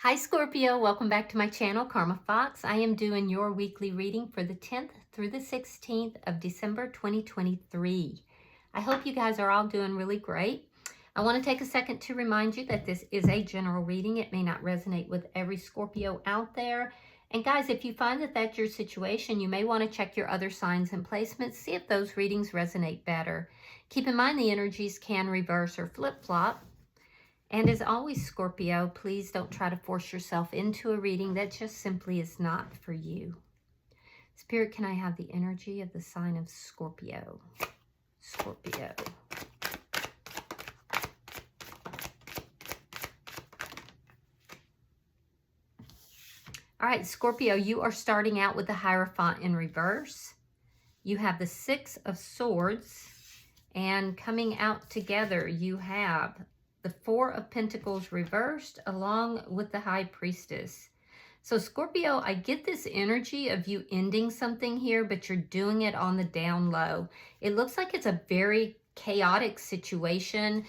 Hi Scorpio, welcome back to my channel, Karma Fox. I am doing your weekly reading for the 10th through the 16th of December 2023. I hope you guys are all doing really great. I want to take a second to remind you that this is a general reading. It may not resonate with every Scorpio out there. And guys, if you find that that's your situation, you may want to check your other signs and placements, see if those readings resonate better. Keep in mind the energies can reverse or flip-flop. And as always, Scorpio, please don't try to force yourself into a reading that just simply is not for you. Spirit, can I have the energy of the sign of Scorpio? Scorpio. All right, Scorpio, you are starting out with the Hierophant in reverse. You have the Six of Swords, and coming out together, you have the Four of Pentacles reversed along with the High Priestess. So Scorpio, I get this energy of you ending something here, but you're doing it on the down low. It looks like it's a very chaotic situation.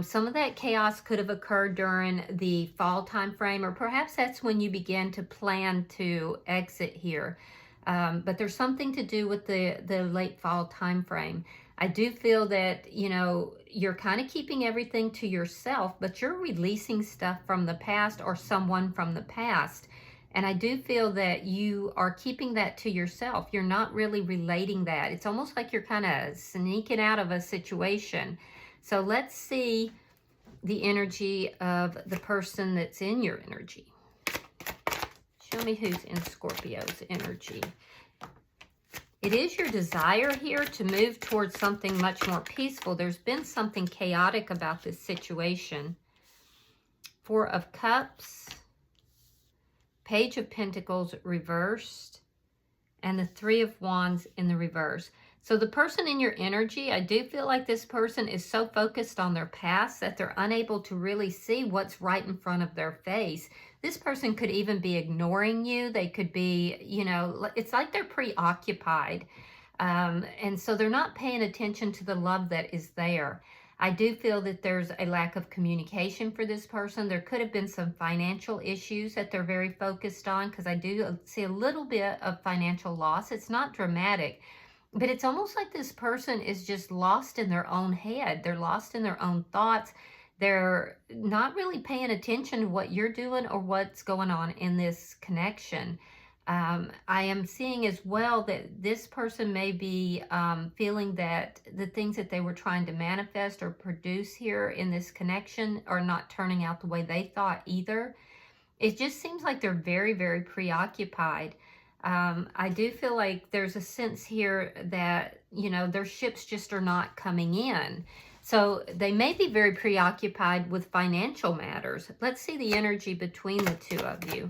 Some of that chaos could have occurred during the fall time frame, or perhaps that's when you began to plan to exit here. But there's something to do with the late fall time frame. I do feel that, you know, you're kind of keeping everything to yourself, but you're releasing stuff from the past or someone from the past. And I do feel that you are keeping that to yourself. You're not really relating that. It's almost like you're kind of sneaking out of a situation. So let's see the energy of the person that's in your energy. Show me who's in Scorpio's energy. It is your desire here to move towards something much more peaceful. There's been something chaotic about this situation. Four of Cups, Page of Pentacles reversed, and the Three of Wands in the reverse. So the person in your energy, I do feel like this person is so focused on their past that they're unable to really see what's right in front of their face. This person could even be ignoring you. They could be, you know, it's like they're preoccupied. And so they're not paying attention to the love that is there. I do feel that there's a lack of communication for this person. There could have been some financial issues that they're very focused on, because I do see a little bit of financial loss. It's not dramatic, but it's almost like this person is just lost in their own head. They're lost in their own thoughts. They're not really paying attention to what you're doing or what's going on in this connection. I am seeing as well that this person may be feeling that the things that they were trying to manifest or produce here in this connection are not turning out the way they thought either. It just seems like they're very, very preoccupied. I do feel like there's a sense here that, you know, their ships just are not coming in. So they may be very preoccupied with financial matters. Let's see the energy between the two of you.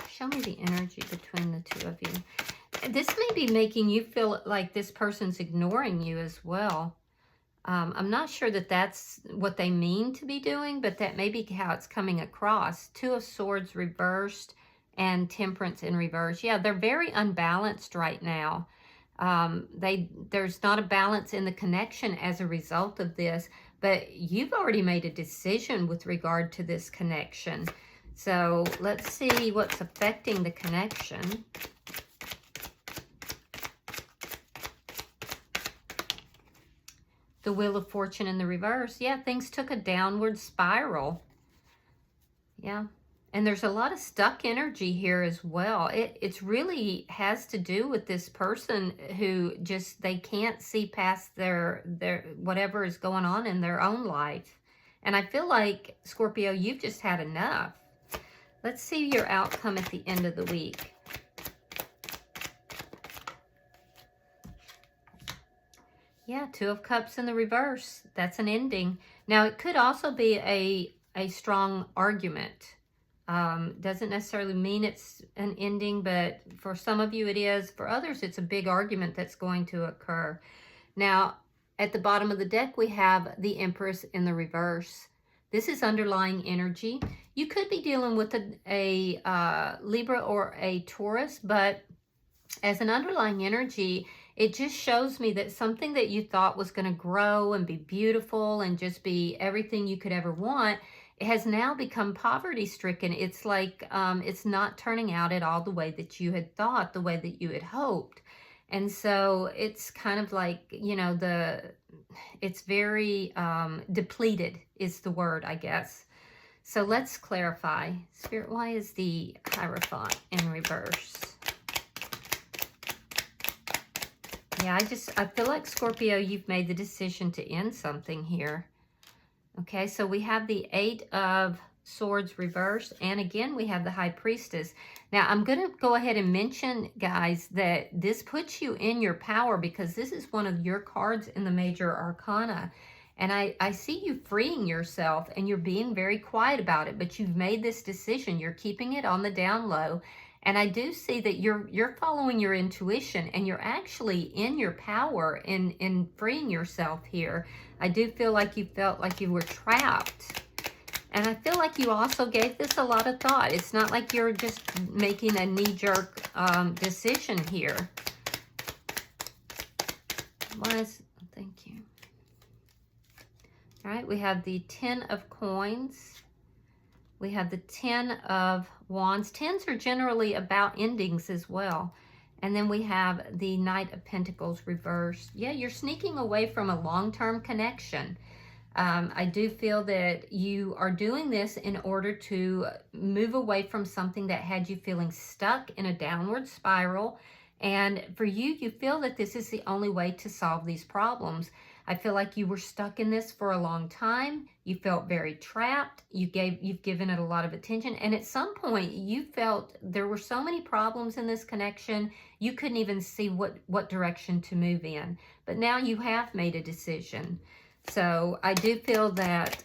Show me the energy between the two of you. This may be making you feel like this person's ignoring you as well. I'm not sure that that's what they mean to be doing, but that may be how it's coming across. Two of Swords reversed and Temperance in reverse. Yeah, they're very unbalanced right now. There's not a balance in the connection as a result of this, but you've already made a decision with regard to this connection. So let's see what's affecting the connection. The Wheel of Fortune in the reverse. Yeah, things took a downward spiral. Yeah. And there's a lot of stuck energy here as well. It's really has to do with this person who just, they can't see past their whatever is going on in their own life. And I feel like, Scorpio, you've just had enough. Let's see your outcome at the end of the week. Yeah, Two of Cups in the reverse. That's an ending. Now, it could also be a strong argument. Doesn't necessarily mean it's an ending, but for some of you it is. For others, it's a big argument that's going to occur. Now, at the bottom of the deck, we have the Empress in the reverse. This is underlying energy. You could be dealing with a Libra or a Taurus, but as an underlying energy, it just shows me that something that you thought was going to grow and be beautiful and just be everything you could ever want, it has now become poverty stricken. It's like it's not turning out at all the way that you had thought, the way that you had hoped. And so it's kind of like, you know, it's very depleted is the word, I guess. So let's clarify. Spirit, why is the Hierophant in reverse? Yeah, I feel like, Scorpio, you've made the decision to end something here. Okay, so we have the 8 of Swords reversed, and again, we have the High Priestess. Now, I'm going to go ahead and mention, guys, that this puts you in your power because this is one of your cards in the Major Arcana. And I see you freeing yourself, and you're being very quiet about it, but you've made this decision. You're keeping it on the down low. And I do see that you're following your intuition, and you're actually in your power in freeing yourself here. I do feel like you felt like you were trapped. And I feel like you also gave this a lot of thought. It's not like you're just making a knee-jerk decision here. Thank you. All right, we have the 10 of Coins. We have the 10 of Wands. 10s are generally about endings as well. And then we have the Knight of Pentacles reversed. Yeah, you're sneaking away from a long-term connection. I do feel that you are doing this in order to move away from something that had you feeling stuck in a downward spiral. And for you, you feel that this is the only way to solve these problems. I feel like you were stuck in this for a long time. You felt very trapped. You've given it a lot of attention. And at some point, you felt there were so many problems in this connection, you couldn't even see what direction to move in. But now you have made a decision. So I do feel that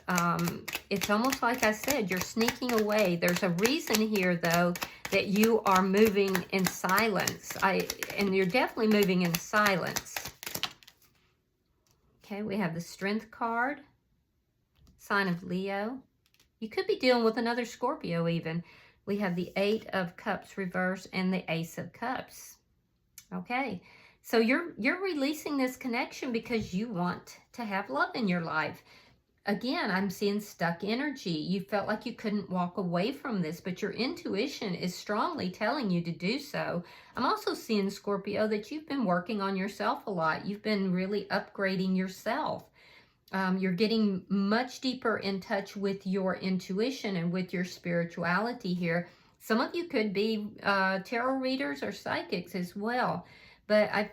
it's almost like I said, you're sneaking away. There's a reason here, though, that you are moving in silence. And you're definitely moving in silence. Okay, we have the Strength card, sign of Leo. You could be dealing with another Scorpio even. We have the 8 of Cups reversed and the Ace of Cups. Okay, so you're releasing this connection because you want to have love in your life. Again, I'm seeing stuck energy. You felt like you couldn't walk away from this, but your intuition is strongly telling you to do so. I'm also seeing, Scorpio, that you've been working on yourself a lot. You've been really upgrading yourself. You're getting much deeper in touch with your intuition and with your spirituality here. Some of you could be tarot readers or psychics as well. But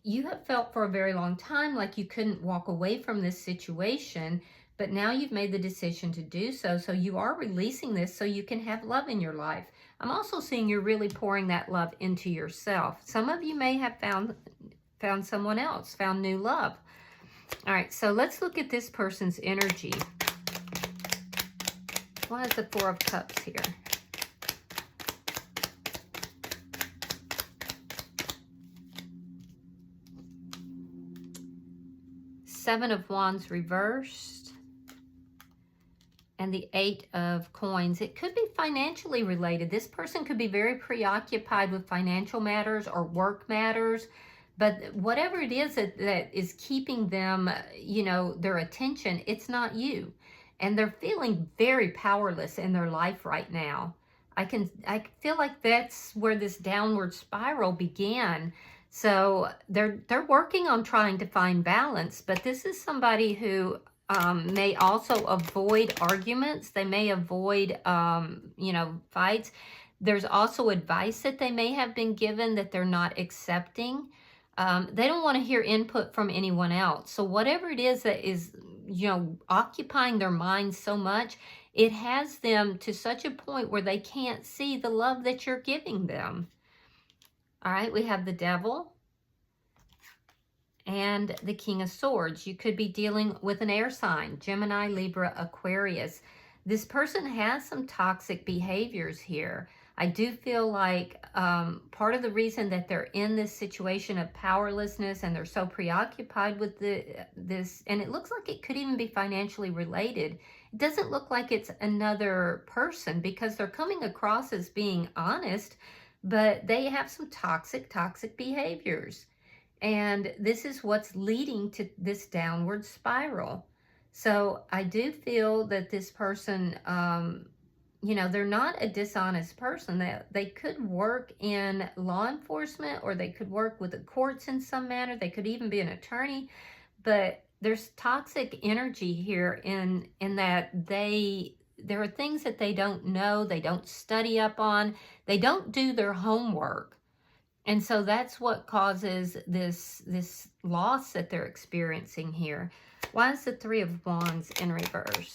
you have felt for a very long time like you couldn't walk away from this situation. But now you've made the decision to do so. So you are releasing this so you can have love in your life. I'm also seeing you're really pouring that love into yourself. Some of you may have found someone else, found new love. All right, so let's look at this person's energy. Why is the 4 of Cups here? Seven of Wands reversed. And the 8 of Coins. It could be financially related. This person could be very preoccupied with financial matters or work matters. But whatever it is that is keeping them, you know, their attention, it's not you. And they're feeling very powerless in their life right now. I feel like that's where this downward spiral began. So they're working on trying to find balance. But this is somebody who may also avoid arguments. They may avoid, you know, fights. There's also advice that they may have been given that they're not accepting. They don't want to hear input from anyone else. So whatever it is that is, you know, occupying their minds so much, it has them to such a point where they can't see the love that you're giving them. All right, we have the Devil and the King of Swords. You could be dealing with an air sign, Gemini, Libra, Aquarius. This person has some toxic behaviors here. I do feel like part of the reason that they're in this situation of powerlessness and they're so preoccupied with this, and it looks like it could even be financially related. It doesn't look like it's another person because they're coming across as being honest, but they have some toxic behaviors. And this is what's leading to this downward spiral. So I do feel that this person, you know, they're not a dishonest person. They could work in law enforcement, or they could work with the courts in some manner. They could even be an attorney. But there's toxic energy here in that there are things that they don't know, they don't study up on, they don't do their homework. And so that's what causes this loss that they're experiencing here. Why is the Three of Wands in reverse?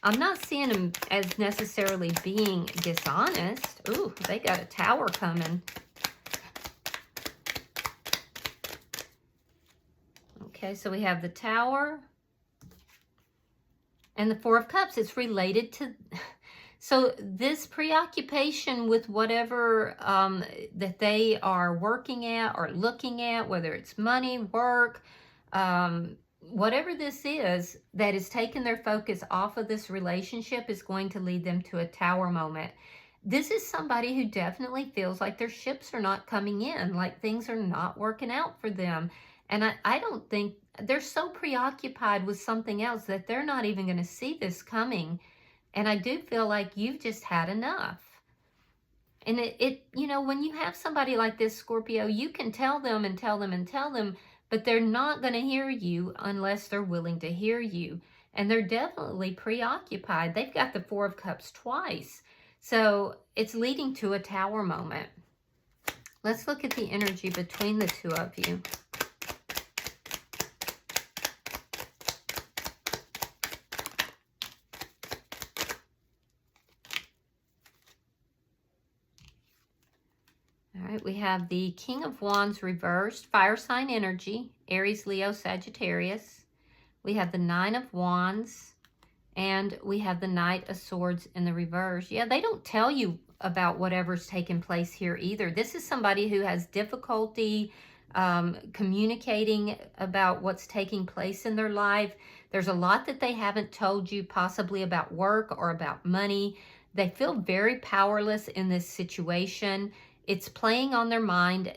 I'm not seeing them as necessarily being dishonest. Ooh, they got a Tower coming. Okay, so we have the Tower and the Four of Cups. It's related to... So this preoccupation with whatever that they are working at or looking at, whether it's money, work, whatever this is that is taking their focus off of this relationship, is going to lead them to a Tower moment. This is somebody who definitely feels like their ships are not coming in, like things are not working out for them. And I don't think, they're so preoccupied with something else that they're not even going to see this coming. And I do feel like you've just had enough. And it, you know, when you have somebody like this, Scorpio, you can tell them and tell them and tell them, but they're not going to hear you unless they're willing to hear you. And they're definitely preoccupied. They've got the Four of Cups twice. So it's leading to a Tower moment. Let's look at the energy between the two of you. We have the King of Wands reversed, fire sign energy, Aries, Leo, Sagittarius. We have the Nine of Wands, and we have the Knight of Swords in the reverse. Yeah, they don't tell you about whatever's taking place here either. This is somebody who has difficulty communicating about what's taking place in their life. There's a lot that they haven't told you, possibly about work or about money. They feel very powerless in this situation. It's playing on their mind,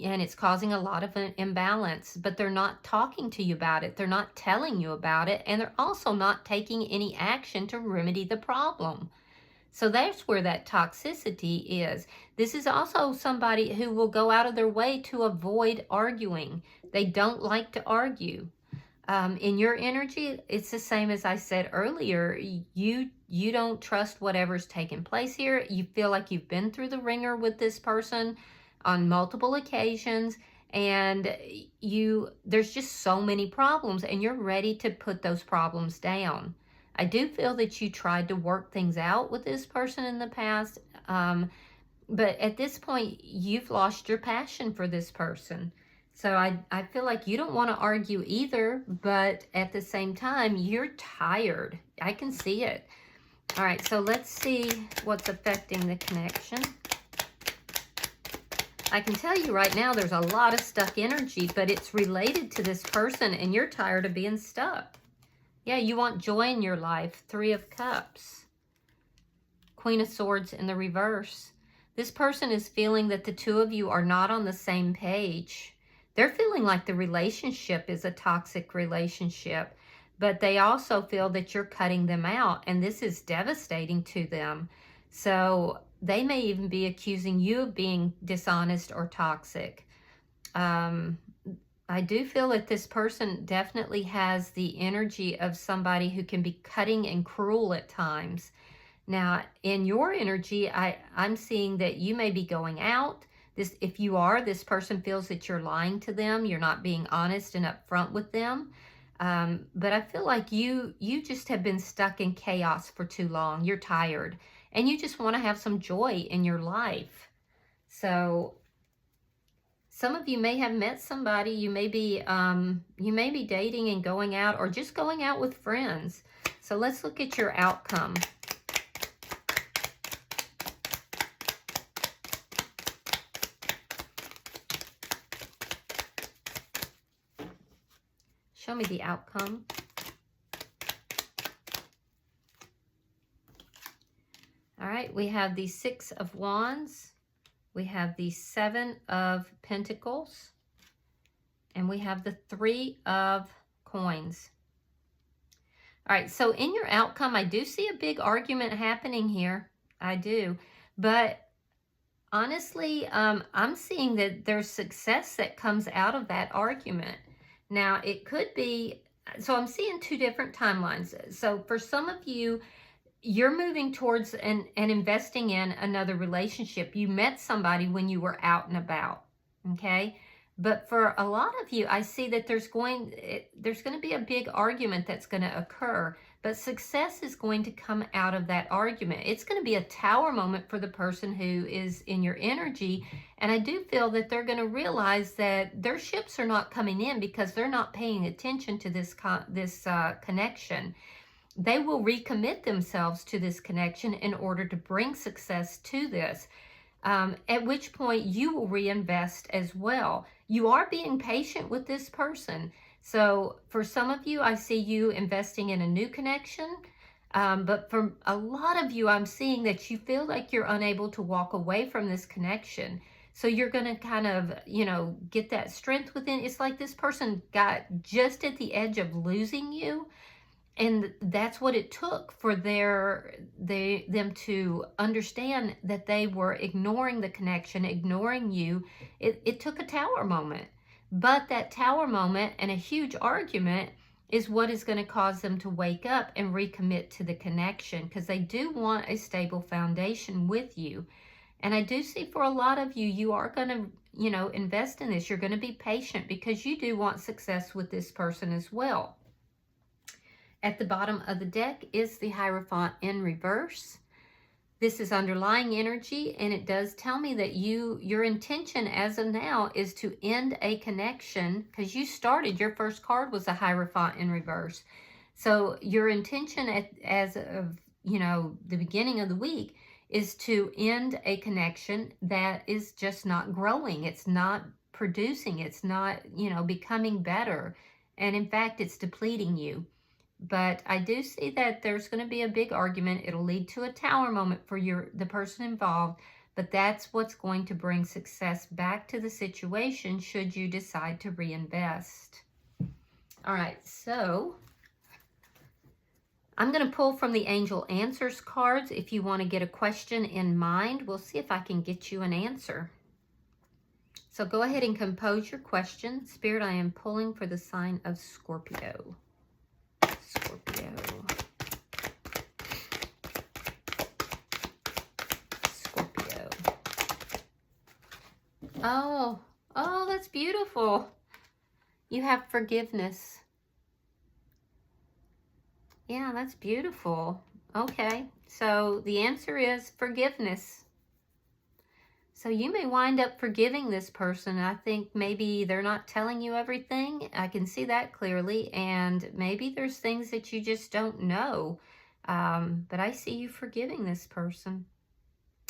and it's causing a lot of an imbalance, but they're not talking to you about it. They're not telling you about it, and they're also not taking any action to remedy the problem. So that's where that toxicity is. This is also somebody who will go out of their way to avoid arguing. They don't like to argue. In your energy, it's the same as I said earlier. You don't trust whatever's taking place here. You feel like you've been through the ringer with this person on multiple occasions, and there's just so many problems, and you're ready to put those problems down. I do feel that you tried to work things out with this person in the past, but at this point, you've lost your passion for this person. So I feel like you don't want to argue either, but at the same time, you're tired. I can see it. All right, so let's see what's affecting the connection. I can tell you right now, there's a lot of stuck energy, but it's related to this person, and you're tired of being stuck. Yeah, you want joy in your life. Three of Cups. Queen of Swords in the reverse. This person is feeling that the two of you are not on the same page. They're feeling like the relationship is a toxic relationship, but they also feel that you're cutting them out, and this is devastating to them. So they may even be accusing you of being dishonest or toxic. I do feel that this person definitely has the energy of somebody who can be cutting and cruel at times. Now, in your energy, I'm seeing that you may be going out. If you are, this person feels that you're lying to them. You're not being honest and upfront with them. But I feel like you just have been stuck in chaos for too long. You're tired, and you just want to have some joy in your life. So some of you may have met somebody. You may be dating and going out, or just going out with friends. So let's look at your outcome. Show me the outcome. All right, we have the Six of Wands. We have the Seven of Pentacles. And we have the 3 of Coins. All right, so in your outcome, I do see a big argument happening here. I do. But honestly, I'm seeing that there's success that comes out of that argument. Now, it could be, so I'm seeing 2 different timelines. So for some of you, you're moving towards and investing in another relationship. You met somebody when you were out and about, okay? But for a lot of you, I see that there's going to be a big argument that's going to occur, but success is going to come out of that argument. It's going to be a tower moment for the person who is in your energy, and I do feel that they're going to realize that their ships are not coming in because they're not paying attention to this connection. They will recommit themselves to this connection in order to bring success to this. At which point you will reinvest as well. You are being patient with this person. So for some of you, I see you investing in a new connection. But for a lot of you, I'm seeing that you feel like you're unable to walk away from this connection. So you're going to kind of, get that strength within. It's like this person got just at the edge of losing you. And that's what it took for them to understand that they were ignoring the connection, ignoring you. It took a tower moment. But that tower moment and a huge argument is what is going to cause them to wake up and recommit to the connection, because they do want a stable foundation with you. And I do see for a lot of you, you are going to, invest in this. You're going to be patient because you do want success with this person as well. At the bottom of the deck is the Hierophant in reverse. This is underlying energy, and it does tell me that your intention as of now is to end a connection, because you started, your first card was a Hierophant in reverse. So your intention as of, the beginning of the week is to end a connection that is just not growing. It's not producing. It's not, becoming better. And in fact, it's depleting you. But I do see that there's going to be a big argument. It'll lead to a tower moment for the person involved, but that's what's going to bring success back to the situation should you decide to reinvest. All right, so I'm going to pull from the Angel Answers cards. If you want to get a question in mind, we'll see if I can get you an answer. So go ahead and compose your question. Spirit, I am pulling for the sign of Scorpio. Scorpio. Scorpio. Oh, that's beautiful. You have forgiveness. Yeah, that's beautiful. Okay, so the answer is forgiveness. So you may wind up forgiving this person. I think maybe they're not telling you everything. I can see that clearly. And maybe there's things that you just don't know. But I see you forgiving this person.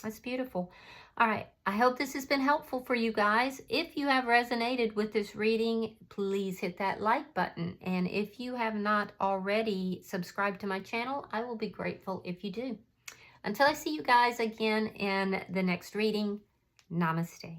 That's beautiful. All right. I hope this has been helpful for you guys. If you have resonated with this reading, please hit that like button. And if you have not already subscribed to my channel, I will be grateful if you do. Until I see you guys again in the next reading, namaste.